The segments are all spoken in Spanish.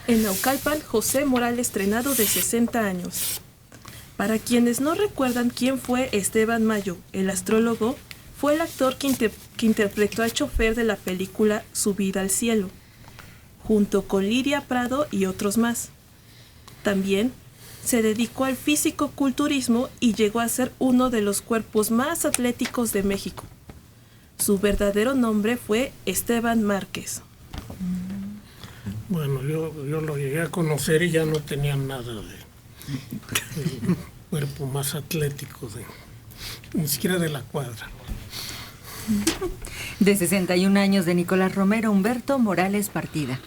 En Naucalpan, José Morales Trenado, de 60 años. Para quienes no recuerdan quién fue Esteban Mayo, el astrólogo, fue el actor que interpretó al chofer de la película Subida al cielo, junto con Lidia Prado y otros más. También se dedicó al físico-culturismo y llegó a ser uno de los cuerpos más atléticos de México. Su verdadero nombre fue Esteban Márquez. Bueno, yo lo llegué a conocer y ya no tenía nada de cuerpo más atlético, ni siquiera de la cuadra. De 61 años, de Nicolás Romero, Humberto Morales Partida.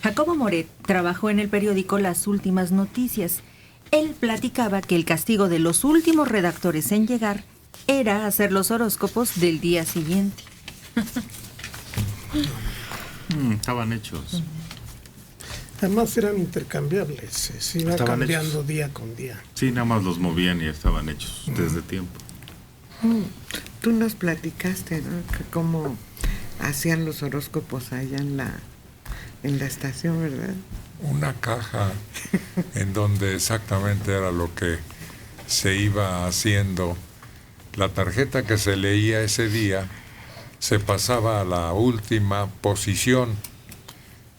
Jacobo Moret trabajó en el periódico Las Últimas Noticias. Él platicaba que el castigo de los últimos redactores en llegar era hacer los horóscopos del día siguiente. Estaban hechos. Además eran intercambiables, se iba Estaban cambiando hechos día con día. Sí, nada más los movían y estaban hechos desde tiempo. Tú nos platicaste, ¿no?, que cómo hacían los horóscopos allá en la estación, ¿verdad? Una caja en donde exactamente era lo que se iba haciendo. La tarjeta que se leía ese día se pasaba a la última posición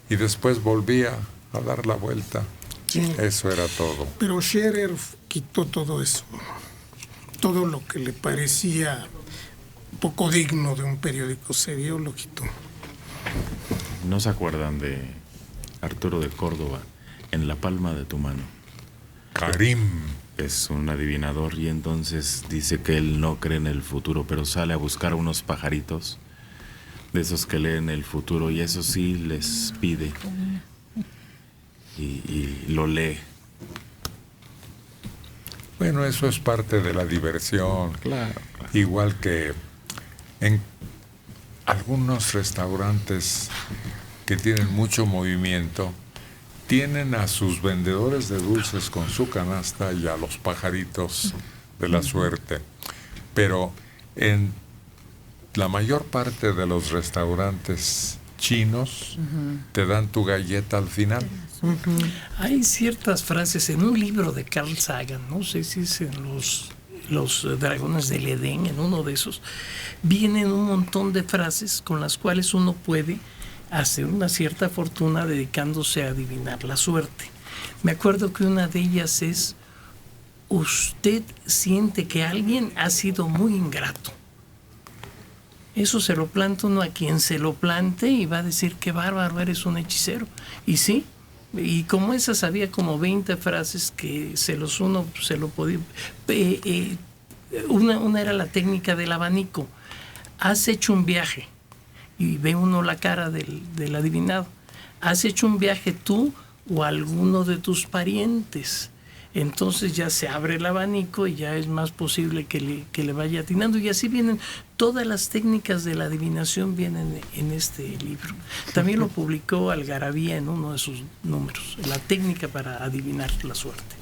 y después volvía a dar la vuelta. Sí. Eso era todo. Pero Scherer quitó todo eso. Todo lo que le parecía poco digno de un periódico serio lo quitó. ¿No se acuerdan de Arturo de Córdoba, En la palma de tu mano? Karim. Es un adivinador y entonces dice que él no cree en el futuro, pero sale a buscar unos pajaritos de esos que leen el futuro y eso sí les pide y lo lee. Bueno, eso es parte de la diversión. Claro. Igual que en algunos restaurantes que tienen mucho movimiento, tienen a sus vendedores de dulces con su canasta y a los pajaritos de la suerte. Pero en la mayor parte de los restaurantes chinos te dan tu galleta al final. Hay ciertas frases en un libro de Carl Sagan, no sé si es en los Dragones del Edén, en uno de esos, vienen un montón de frases con las cuales uno puede hacer una cierta fortuna dedicándose a adivinar la suerte. Me acuerdo que una de ellas es: usted siente que alguien ha sido muy ingrato. Eso se lo planta uno a quien se lo plante y va a decir: qué bárbaro, eres un hechicero. Y sí, y como esas había como 20 frases que uno se lo podía... Una era la técnica del abanico. Has hecho un viaje y ve uno la cara del adivinado. Has hecho un viaje tú o alguno de tus parientes. Entonces ya se abre el abanico y ya es más posible que le vaya atinando. Y así vienen todas las técnicas de la adivinación, vienen en este libro. También lo publicó Algarabía en uno de sus números, la técnica para adivinar la suerte.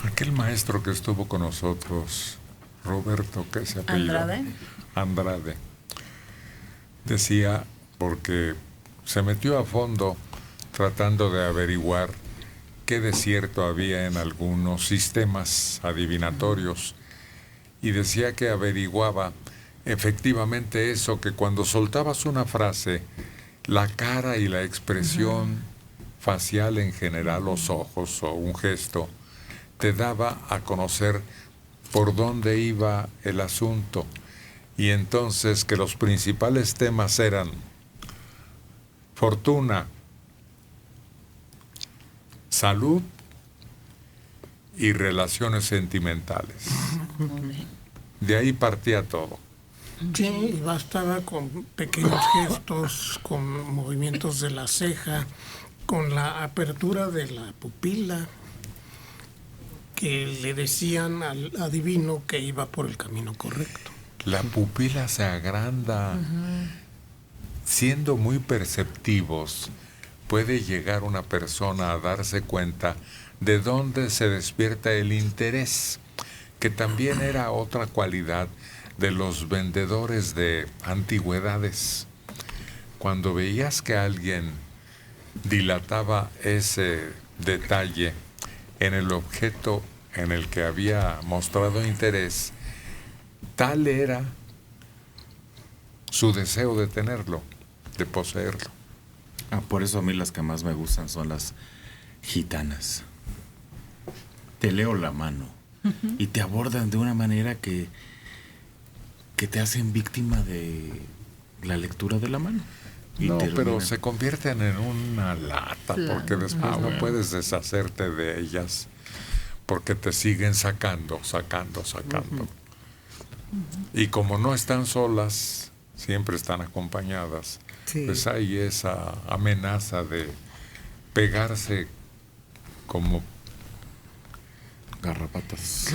Aquel maestro que estuvo con nosotros, Roberto, ¿qué se apellidó? Andrade. Decía, porque se metió a fondo tratando de averiguar qué desierto había en algunos sistemas adivinatorios, y decía que averiguaba efectivamente eso, que cuando soltabas una frase, la cara y la expresión facial en general, los ojos o un gesto, te daba a conocer por dónde iba el asunto. Y entonces que los principales temas eran fortuna, salud y relaciones sentimentales. De ahí partía todo. Sí, y bastaba con pequeños gestos, con movimientos de la ceja, con la apertura de la pupila, que le decían al adivino que iba por el camino correcto. La pupila se agranda. Siendo muy perceptivos, puede llegar una persona a darse cuenta de dónde se despierta el interés, que también era otra cualidad de los vendedores de antigüedades. Cuando veías que alguien dilataba ese detalle en el objeto en el que había mostrado interés, tal era su deseo de tenerlo, de poseerlo. Por eso a mí las que más me gustan son las gitanas. Te leo la mano y te abordan de una manera que te hacen víctima de la lectura de la mano. No, pero se convierten en una lata, porque después no puedes deshacerte de ellas, porque te siguen sacando. Y como no están solas, siempre están acompañadas, pues hay esa amenaza de pegarse como garrapatas.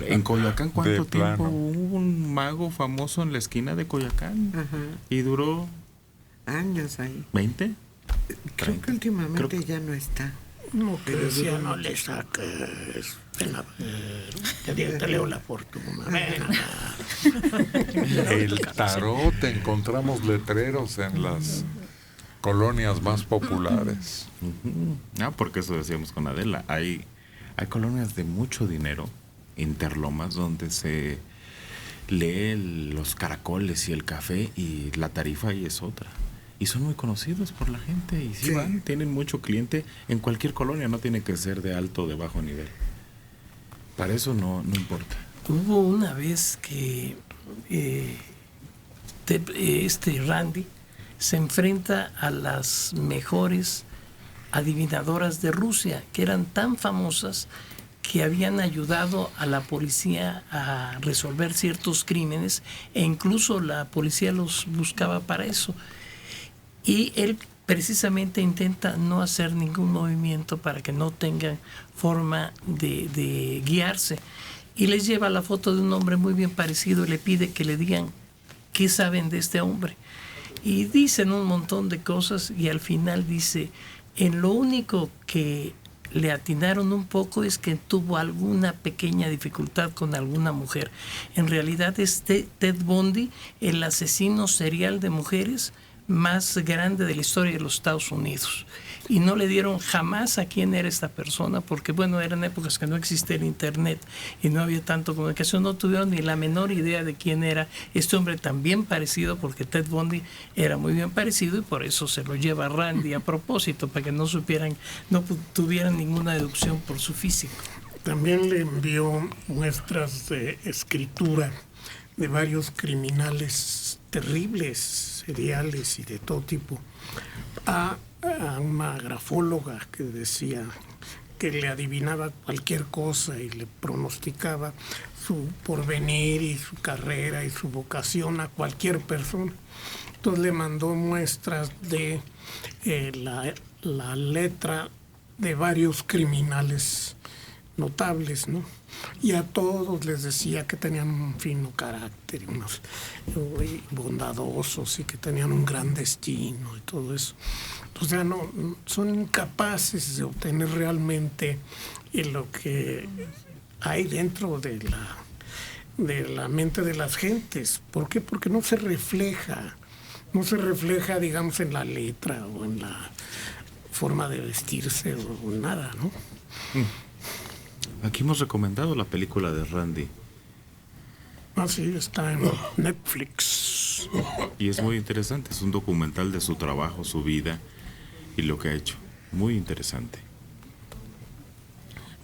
En Coyoacán, ¿cuánto tiempo hubo un mago famoso en la esquina de Coyoacán? Y duró años ahí. ¿20? Creo que últimamente ya no está. No, que decía, no le saques. Ven a ver, te leo la fortuna. Ven acá. El tarot, encontramos letreros en las colonias más populares. Porque eso decíamos con Adela. Hay colonias de mucho dinero, Interlomas, donde se lee los caracoles y el café, y la tarifa ahí es otra. Y son muy conocidos por la gente, y sí van, tienen mucho cliente en cualquier colonia, no tiene que ser de alto o de bajo nivel. Para eso no importa. Hubo una vez que Randy se enfrenta a las mejores adivinadoras de Rusia, que eran tan famosas que habían ayudado a la policía a resolver ciertos crímenes, e incluso la policía los buscaba para eso. Y él precisamente intenta no hacer ningún movimiento para que no tengan forma de guiarse. Y les lleva la foto de un hombre muy bien parecido y le pide que le digan qué saben de este hombre. Y dicen un montón de cosas, y al final dice, en lo único que le atinaron un poco es que tuvo alguna pequeña dificultad con alguna mujer. En realidad es Ted Bundy, el asesino serial de mujeres más grande de la historia de los Estados Unidos. Y no le dieron jamás a quién era esta persona, porque bueno, eran épocas que no existía el internet y no había tanto comunicación, no tuvieron ni la menor idea de quién era este hombre tan bien parecido, porque Ted Bundy era muy bien parecido, y por eso se lo lleva Randy a propósito, para que no tuvieran ninguna deducción por su físico. También le envió muestras de escritura de varios criminales terribles, seriales y de todo tipo, a una grafóloga que decía que le adivinaba cualquier cosa y le pronosticaba su porvenir y su carrera y su vocación a cualquier persona. Entonces le mandó muestras de la letra de varios criminales notables, ¿no? Y a todos les decía que tenían un fino carácter, unos bondadosos, y que tenían un gran destino y todo eso. O sea, no son incapaces de obtener realmente lo que hay dentro de la mente de las gentes. ¿Por qué? Porque no se refleja, digamos, en la letra o en la forma de vestirse o nada, ¿no? Aquí hemos recomendado la película de Randy. Sí, está en Netflix. Y es muy interesante, es un documental de su trabajo, su vida y lo que ha hecho. Muy interesante.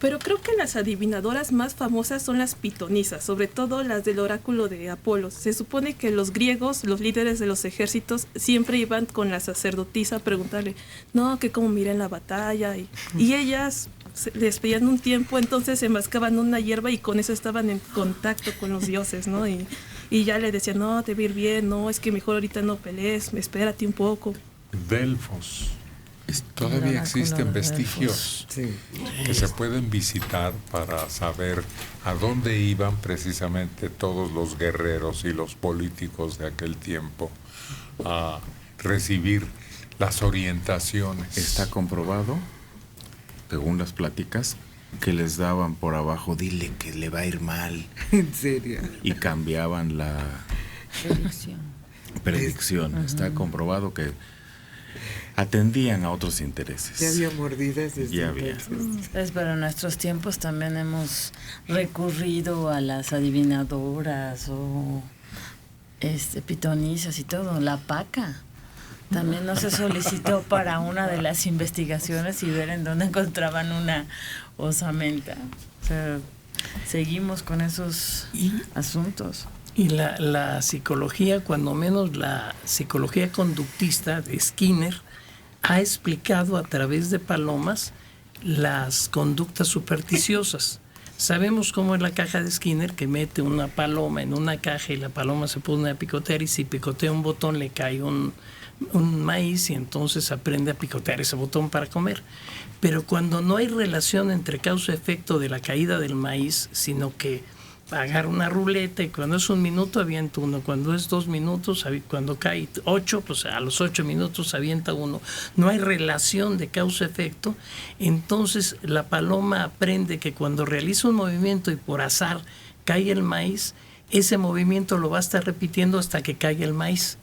Pero creo que las adivinadoras más famosas son las pitonisas, sobre todo las del oráculo de Apolo. Se supone que los griegos, los líderes de los ejércitos, siempre iban con la sacerdotisa a preguntarle, no, que cómo miren la batalla, y ellas les pedían un tiempo, entonces se enmascaban una hierba y con eso estaban en contacto con los dioses, ¿no? Y ya le decían, no, te va a ir bien, no, es que mejor ahorita no pelees, espérate un poco. Delfos. Todavía existen vestigios que se pueden visitar para saber a dónde iban precisamente todos los guerreros y los políticos de aquel tiempo a recibir las orientaciones. Está comprobado, según las pláticas, que les daban por abajo, dile que le va a ir mal. ¿En serio? Y cambiaban la predicción. Está comprobado que atendían a otros intereses. Ya había mordidas desde Ya había. entonces. Pero en nuestros tiempos también hemos recurrido a las adivinadoras o pitonizas y todo, la paca. También no se solicitó para una de las investigaciones y ver en dónde encontraban una osamenta. O sea, seguimos con esos asuntos. Y la psicología, cuando menos la psicología conductista de Skinner, ha explicado a través de palomas las conductas supersticiosas. Sabemos cómo es la caja de Skinner, que mete una paloma en una caja y la paloma se pone a picotear, y si picotea un botón le cae un maíz y entonces aprende a picotear ese botón para comer. Pero cuando no hay relación entre causa y efecto de la caída del maíz, sino que agarra una ruleta y cuando es 1 minuto avienta uno, cuando es 2 minutos, cuando cae 8, pues a los 8 minutos avienta uno. No hay relación de causa-efecto, entonces la paloma aprende que cuando realiza un movimiento y por azar cae el maíz, ese movimiento lo va a estar repitiendo hasta que caiga el maíz.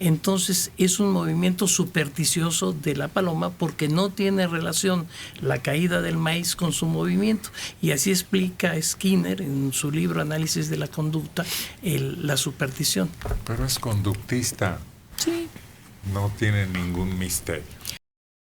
Entonces es un movimiento supersticioso de la paloma porque no tiene relación la caída del maíz con su movimiento. Y así explica Skinner en su libro Análisis de la Conducta la superstición. Pero es conductista. Sí. No tiene ningún misterio.